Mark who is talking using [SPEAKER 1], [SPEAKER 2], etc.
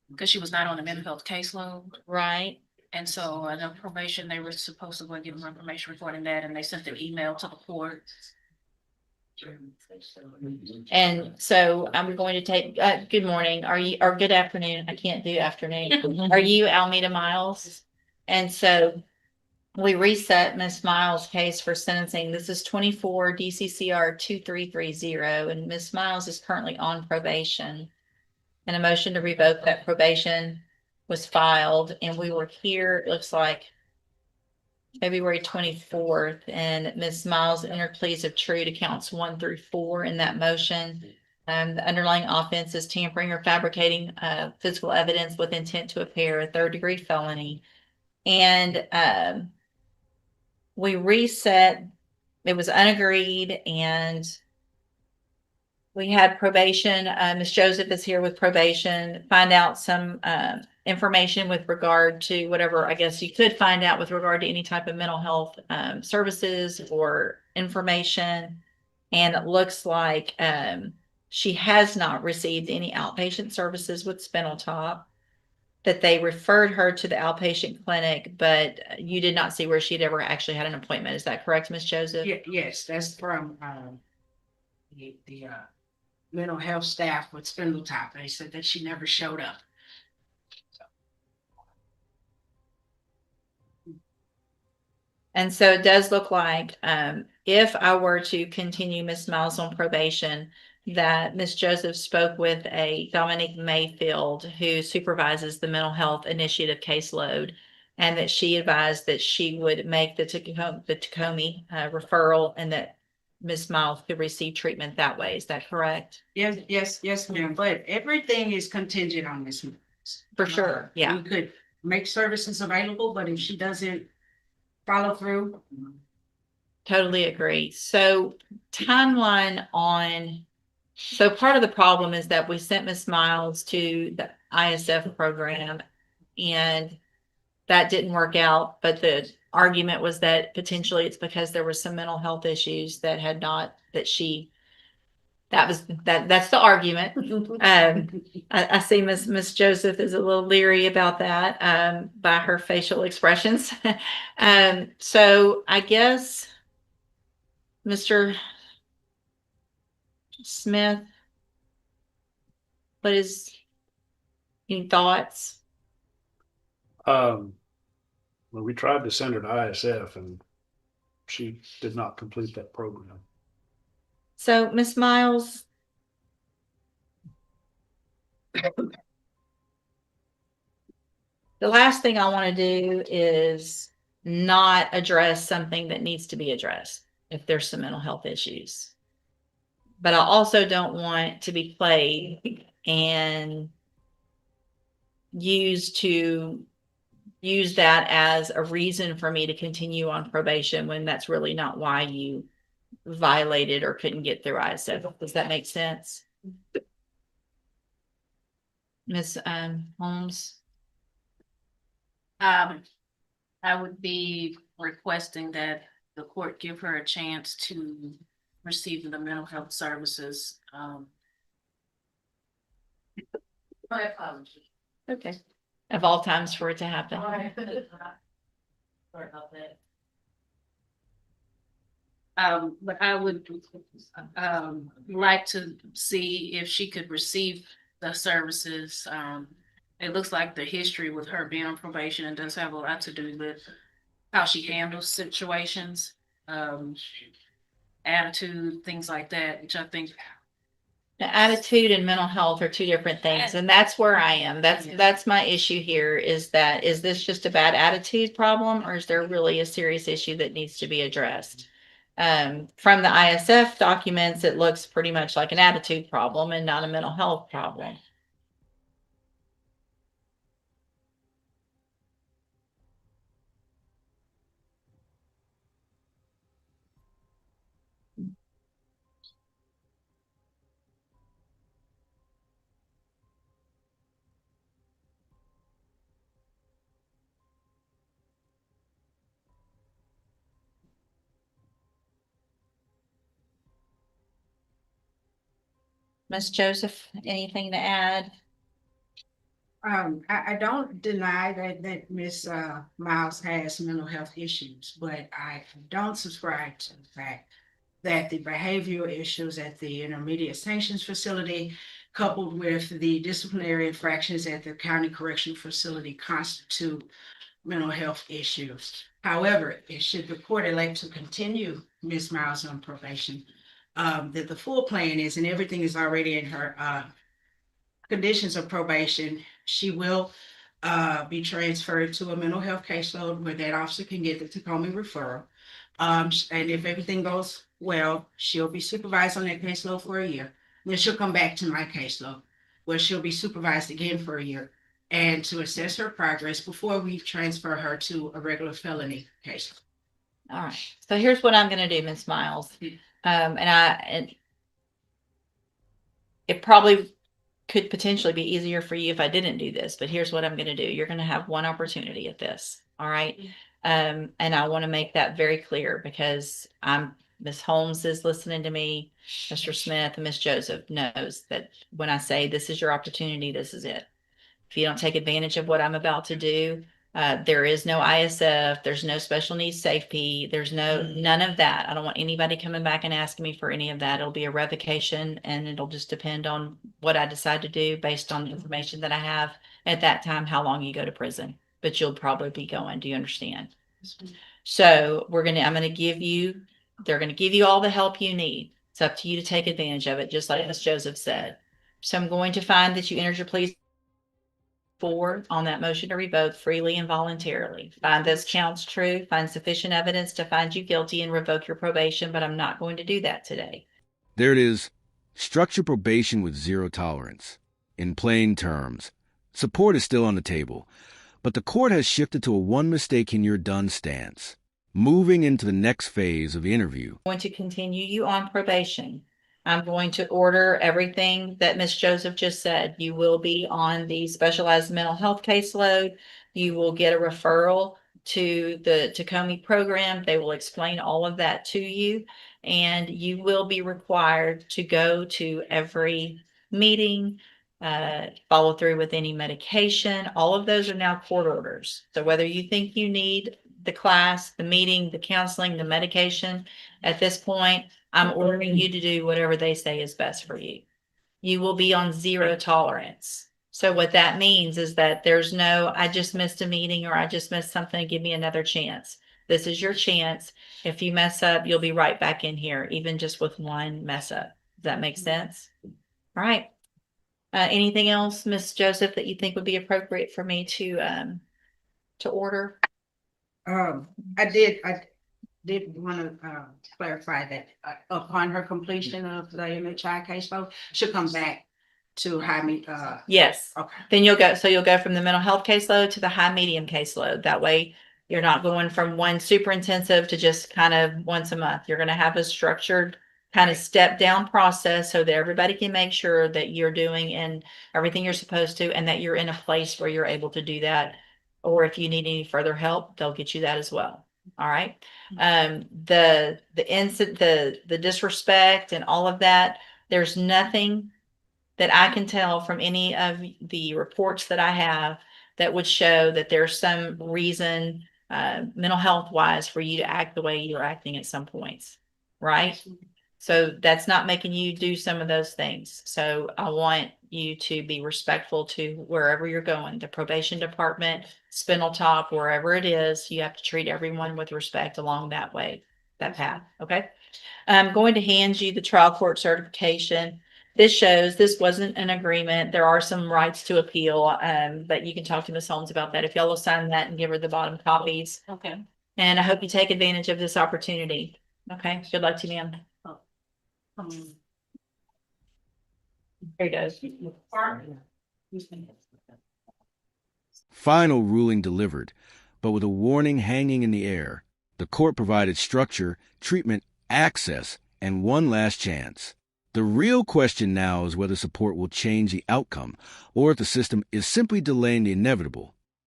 [SPEAKER 1] because she was not on the mental health caseload.
[SPEAKER 2] Right.
[SPEAKER 1] And so on the probation, they were supposed to go and give them information regarding that, and they sent an email to the court.
[SPEAKER 2] And so I'm going to take, good morning. Are you, or good afternoon? I can't do afternoon. Are you Almea Miles? And so we reset Miss Miles' case for sentencing. This is 24 DCCR 2330, and Miss Miles is currently on probation. And a motion to revoke that probation was filed, and we were here, it looks like February 24th, and Ms. Miles entered pleas of true to counts 1 through 4 in that motion. The underlying offense is tampering or fabricating physical evidence with intent to impair, a third-degree felony. And we reset, it was unagreed, and we had probation. Ms. Joseph is here with probation, find out some information with regard to whatever I guess you could find out with regard to any type of mental health services or information. And it looks like she has not received any outpatient services with Spinal Top, that they referred her to the outpatient clinic, but you did not see where she'd ever actually had an appointment. Is that correct, Ms. Joseph?
[SPEAKER 3] Yes, that's from the mental health staff with Spindle Top. They said that she never showed up.
[SPEAKER 2] And so it does look like if I were to continue Miss Miles on probation, that Miss Joseph spoke with a Dominique Mayfield who supervises the mental health initiative caseload, and that she advised that she would make the Tacoma referral, and that Miss Miles could receive treatment that way. Is that correct?
[SPEAKER 3] Yes, ma'am. But everything is contingent on this.
[SPEAKER 2] For sure. Yeah.
[SPEAKER 3] We could make services available, but if she doesn't follow through.
[SPEAKER 2] Totally agree. So timeline on, so part of the problem is that we sent Miss Miles to the ISF program, and that didn't work out. But the argument was that potentially it's because there were some mental health issues that had not, that she, that's the argument. I see Miss Joseph is a little leery about that by her facial expressions. So I guess Mr. Smith, what is any thoughts?
[SPEAKER 4] Well, we tried to send her to ISF and she did not complete that program.
[SPEAKER 2] So, Miss Miles, the last thing I want to do is not address something that needs to be addressed if there's some mental health issues. But I also don't want to be played and use that as a reason for me to continue on probation when that's really not why you violated or couldn't get through ISF. Does that make sense? Ms. Holmes?
[SPEAKER 1] I would be requesting that the court give her a chance to receive the mental health services. My apologies.
[SPEAKER 2] Okay. Of all times for it to happen.
[SPEAKER 1] Sorry about that. But I would like to see if she could receive the services. It looks like the history with her being on probation, and does have a lot to do with how she handles situations, attitude, things like that, which I think.
[SPEAKER 2] The attitude and mental health are two different things, and that's where I am. That's my issue here, is that, is this just a bad attitude problem, or is there really a serious issue that needs to be addressed? From the ISF documents, it looks pretty much like an attitude problem and not a mental health problem. Ms. Joseph, anything to add?
[SPEAKER 3] I don't deny that Miss Miles has mental health issues, but I don't subscribe to the fact that the behavioral issues at the intermediate sanctions facility, coupled with the disciplinary infractions at the county correctional facility, constitute mental health issues. However, it should the court elect to continue Ms. Miles on probation, that the full plan is, and everything is already in her conditions of probation, she will be transferred to a mental health caseload where that officer can get the Tacoma referral. And if everything goes well, she'll be supervised on that caseload for a year. Then she'll come back to my caseload where she'll be supervised again for a year and to assess her progress before we transfer her to a regular felony case.
[SPEAKER 2] All right. So here's what I'm going to do, Ms. Miles. And it probably could potentially be easier for you if I didn't do this, but here's what I'm going to do. You're going to have one opportunity at this. All right. And I want to make that very clear because Ms. Holmes is listening to me. Mr. Smith and Ms. Joseph knows that when I say this is your opportunity, this is it. If you don't take advantage of what I'm about to do, there is no ISF, there's no special needs safety, there's none of that. I don't want anybody coming back and asking me for any of that. It'll be a revocation and it'll just depend on what I decide to do based on the information that I have at that time, how long you go to prison. But you'll probably be going. Do you understand? So they're going to give you all the help you need. It's up to you to take advantage of it, just like Ms. Joseph said. So I'm going to find that you entered your plea on that motion to revoke freely and voluntarily. Find those counts true, find sufficient evidence to find you guilty and revoke your probation, but I'm not going to do that today.
[SPEAKER 5] There it is. Structure probation with zero tolerance. In plain terms, support is still on the table, but the court has shifted to a one mistake and you're done stance, moving into the next phase of the interview.
[SPEAKER 2] I'm going to continue you on probation. I'm going to order everything that Ms. Joseph just said. You will be on the specialized mental health caseload. You will get a referral to the Tacoma program. They will explain all of that to you, and you will be required to go to every meeting, follow through with any medication. All of those are now court orders. So whether you think you need the class, the meeting, the counseling, the medication, at this point, I'm ordering you to do whatever they say is best for you. You will be on zero tolerance. So what that means is that there's no, I just missed a meeting or I just missed something, give me another chance. This is your chance. If you mess up, you'll be right back in here, even just with one mess up. Does that make sense? All right. Anything else, Ms. Joseph, that you think would be appropriate for me to order?
[SPEAKER 3] I did want to clarify that upon her completion of the MHI caseload, she'll come back to high
[SPEAKER 2] Yes.
[SPEAKER 3] Okay.
[SPEAKER 2] Then you'll go from the mental health caseload to the high medium caseload. That way you're not going from one super intensive to just kind of once a month. You're going to have a structured kind of step down process so that everybody can make sure that you're doing and everything you're supposed to, and that you're in a place where you're able to do that. Or if you need any further help, they'll get you that as well. All right. The disrespect and all of that, there's nothing that I can tell from any of the reports that I have that would show that there's some reason, mental health wise, for you to act the way you're acting at some points. Right. So that's not making you do some of those things. So I want you to be respectful to wherever you're going, the probation department, Spindletop, wherever it is. You have to treat everyone with respect along that way, that path. Okay. I'm going to hand you the trial court certification. This shows this wasn't an agreement. There are some rights to appeal, but you can talk to Ms. Holmes about that. If y'all will sign that and give her the bottom copies.
[SPEAKER 1] Okay.
[SPEAKER 2] And I hope you take advantage of this opportunity. Okay. Good luck to you, ma'am. There he goes.
[SPEAKER 5] Final ruling delivered, but with a warning hanging in the air. The court provided structure, treatment, access, and one last chance. The real question now is whether support will change the outcome, or if the system is simply delaying the inevitable.